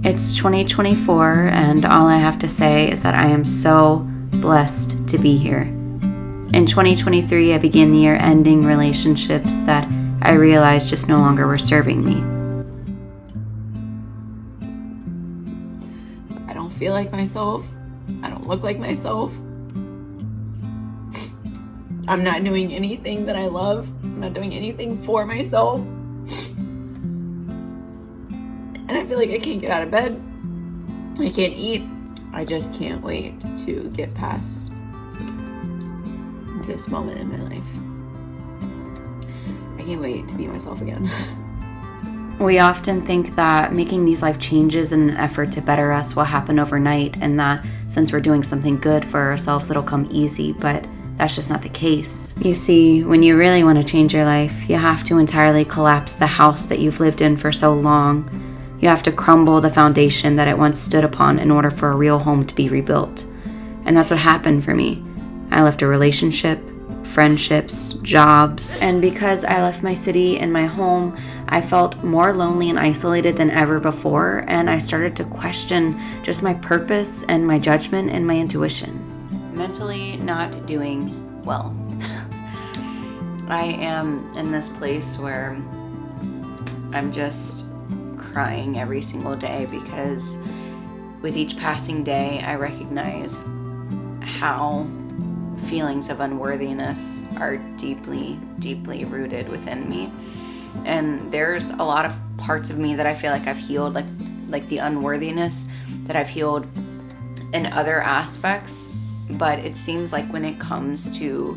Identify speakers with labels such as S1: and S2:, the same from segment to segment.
S1: It's 2024, and all I have to say is that I am so blessed to be here. In 2023, I began the year ending relationships that I realized just no longer were serving me.
S2: I don't feel like myself. I don't look like myself. I'm not doing anything that I love. I'm not doing anything for myself. And I feel like I can't get out of bed. I can't eat. I just can't wait to get past this moment in my life. I can't wait to be myself again.
S1: We often think that making these life changes in an effort to better us will happen overnight, and that since we're doing something good for ourselves, it'll come easy, but that's just not the case. You see, when you really want to change your life, you have to entirely collapse the house that you've lived in for so long. You have to crumble the foundation that it once stood upon in order for a real home to be rebuilt. And that's what happened for me. I left a relationship, friendships, jobs, and because I left my city and my home, I felt more lonely and isolated than ever before, and I started to question just my purpose and my judgment and my intuition. Mentally not doing well. I am in this place where I'm just crying every single day because with each passing day, I recognize how feelings of unworthiness are deeply, deeply rooted within me. And there's a lot of parts of me that I feel like I've healed, like the unworthiness that I've healed in other aspects. But it seems like when it comes to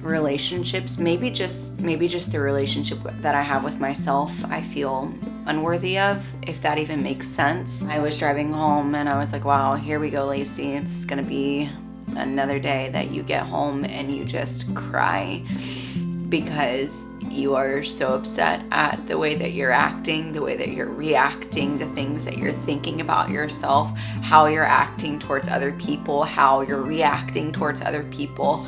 S1: relationships, maybe just the relationship that I have with myself, I feel unworthy of, if that even makes sense. I was driving home and I was like, wow, here we go, Lacey. It's gonna be another day that you get home and you just cry because you are so upset at the way that you're acting, the way that you're reacting, the things that you're thinking about yourself, how you're acting towards other people, how you're reacting towards other people,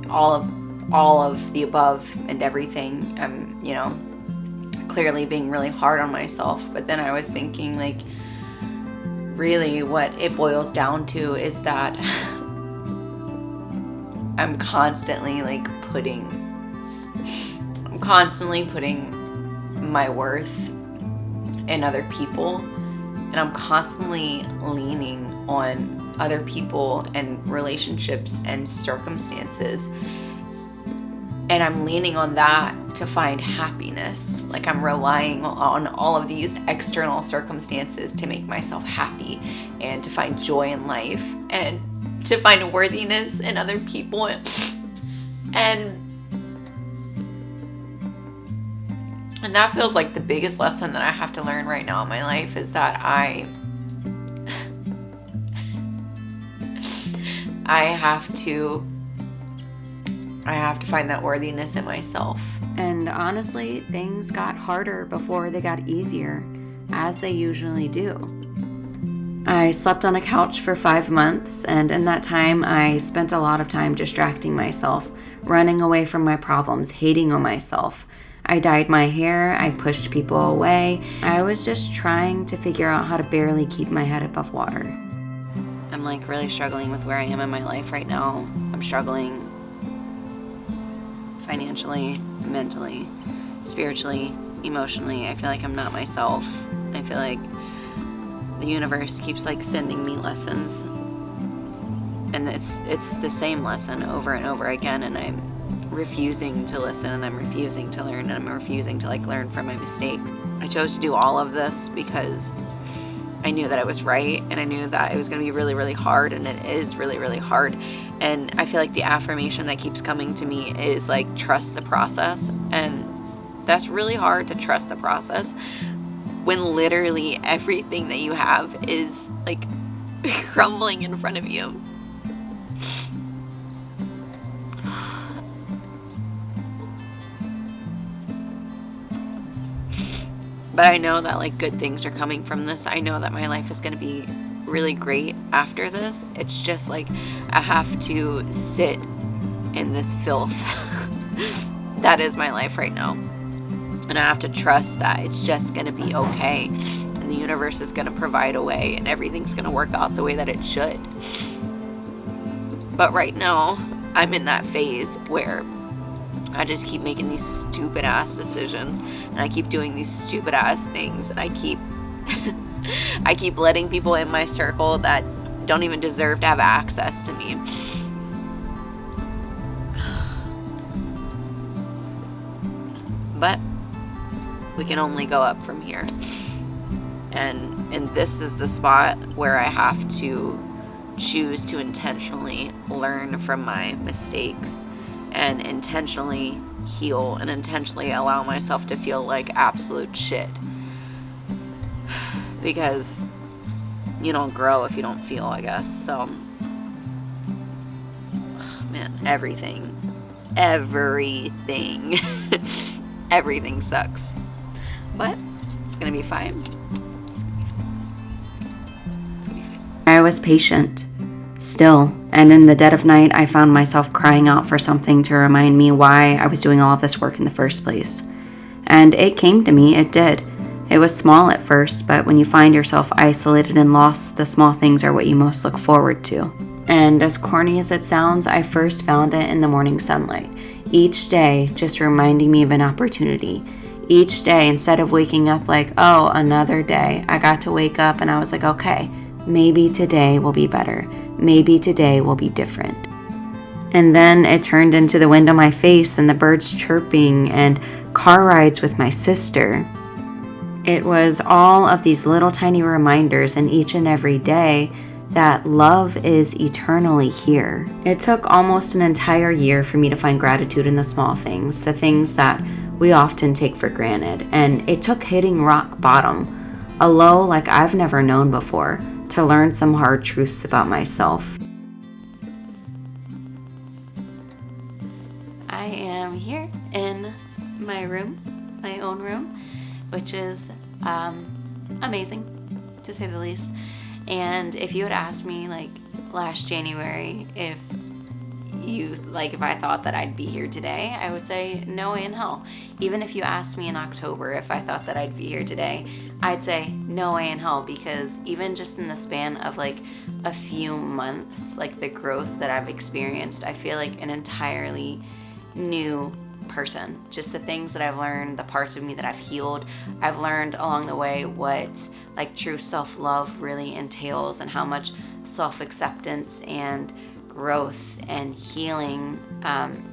S1: all of the above and everything. I'm clearly being really hard on myself, but then I was thinking, like, really what it boils down to is that I'm constantly putting my worth in other people, and I'm constantly leaning on other people and relationships and circumstances, and I'm leaning on that to find happiness. Like, I'm relying on all of these external circumstances to make myself happy and to find joy in life and to find worthiness in other people. And that feels like the biggest lesson that I have to learn right now in my life, is that I have to find that worthiness in myself. And honestly, things got harder before they got easier, as they usually do. I slept on a couch for 5 months, and in that time, I spent a lot of time distracting myself, running away from my problems, hating on myself. I dyed my hair, I pushed people away. I was just trying to figure out how to barely keep my head above water. I'm really struggling with where I am in my life right now. I'm struggling financially, mentally, spiritually, emotionally. I feel like I'm not myself. I feel like the universe keeps sending me lessons, and it's the same lesson over and over again, and I'm refusing to listen, and I'm refusing to learn, and I'm refusing to learn from my mistakes. I chose to do all of this because I knew that I was right, and I knew that it was going to be really, really hard, and it is really, really hard. And I feel like the affirmation that keeps coming to me is trust the process, and that's really hard to trust the process when literally everything that you have is crumbling in front of you. But I know that good things are coming from this. I know that my life is going to be really great after this. It's just I have to sit in this filth that is my life right now.
S2: And I have to trust that it's just going to be okay. And the universe is going to provide a way, and everything's going to work out the way that it should. But right now, I'm in that phase where I just keep making these stupid ass decisions, and I keep doing these stupid ass things, and I keep I keep letting people in my circle that don't even deserve to have access to me. But we can only go up from here. And this is the spot where I have to choose to intentionally learn from my mistakes and intentionally heal and intentionally allow myself to feel like absolute shit. Because you don't grow if you don't feel, I guess. So, man, everything everything sucks. But it's gonna be fine.
S1: I was patient, still, and in the dead of night, I found myself crying out for something to remind me why I was doing all of this work in the first place. And it came to me, it did. It was small at first, but when you find yourself isolated and lost, the small things are what you most look forward to. And as corny as it sounds, I first found it in the morning sunlight. Each day, just reminding me of an opportunity. Each day, instead of waking up like, oh, another day, I got to wake up and I was like, okay, maybe today will be better. Maybe today will be different. And then it turned into the wind on my face and the birds chirping and car rides with my sister. It was all of these little tiny reminders in each and every day that love is eternally here. It took almost an entire year for me to find gratitude in the small things, the things that we often take for granted. And it took hitting rock bottom, a low like I've never known before, to learn some hard truths about myself. I am here in my room, my own room, which is amazing, to say the least. And if you had asked me like last January if I thought that I'd be here today, I would say no way in hell. Even if you asked me in October if I thought that I'd be here today, I'd say no way in hell, because even just in the span of like a few months, like the growth that I've experienced, I feel like an entirely new person. Just the things that I've learned, the parts of me that I've healed. I've learned along the way what like true self-love really entails, and how much self-acceptance and growth and healing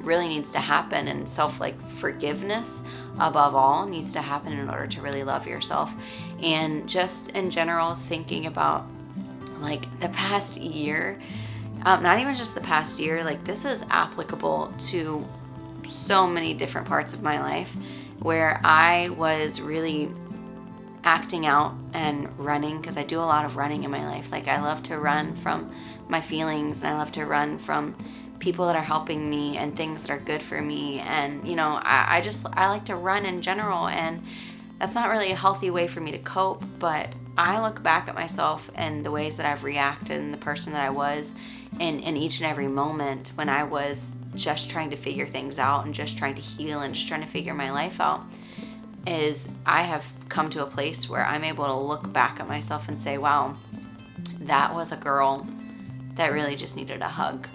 S1: really needs to happen, and forgiveness above all needs to happen in order to really love yourself. And just in general, thinking about like the past year, not even just the past year, like this is applicable to so many different parts of my life where I was really acting out and running, because I do a lot of running in my life. Like I love to run from my feelings, and I love to run from people that are helping me and things that are good for me. And you know, I like to run in general, and that's not really a healthy way for me to cope. But I look back at myself and the ways that I've reacted and the person that I was in each and every moment when I was just trying to figure things out and just trying to heal and just trying to figure my life out, is I have come to a place where I'm able to look back at myself and say, wow, that was a girl that really just needed a hug.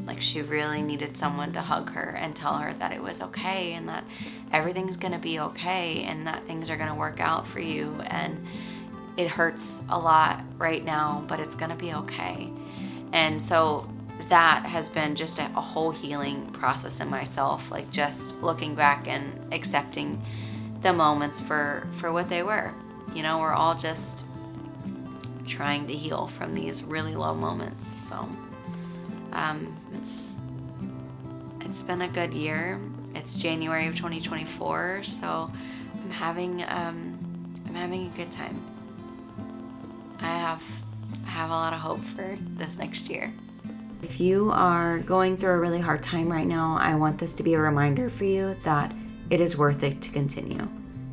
S1: Like she really needed someone to hug her and tell her that it was okay, and that everything's gonna be okay, and that things are gonna work out for you, and it hurts a lot right now, but it's gonna be okay. And so that has been just a whole healing process in myself, like just looking back and accepting the moments for what they were. You know, we're all just trying to heal from these really low moments. So it's been a good year. It's January of 2024, so I'm having a good time. I have a lot of hope for this next year. If you are going through a really hard time right now, I want this to be a reminder for you that it is worth it to continue.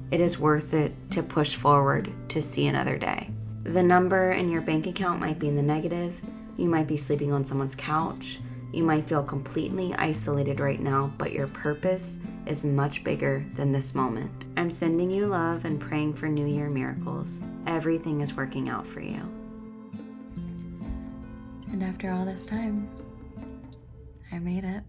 S1: It is worth it to push forward to see another day. The number in your bank account might be in the negative. You might be sleeping on someone's couch. You might feel completely isolated right now, but your purpose is much bigger than this moment. I'm sending you love and praying for New Year miracles. Everything is working out for you. And after all this time, I made it.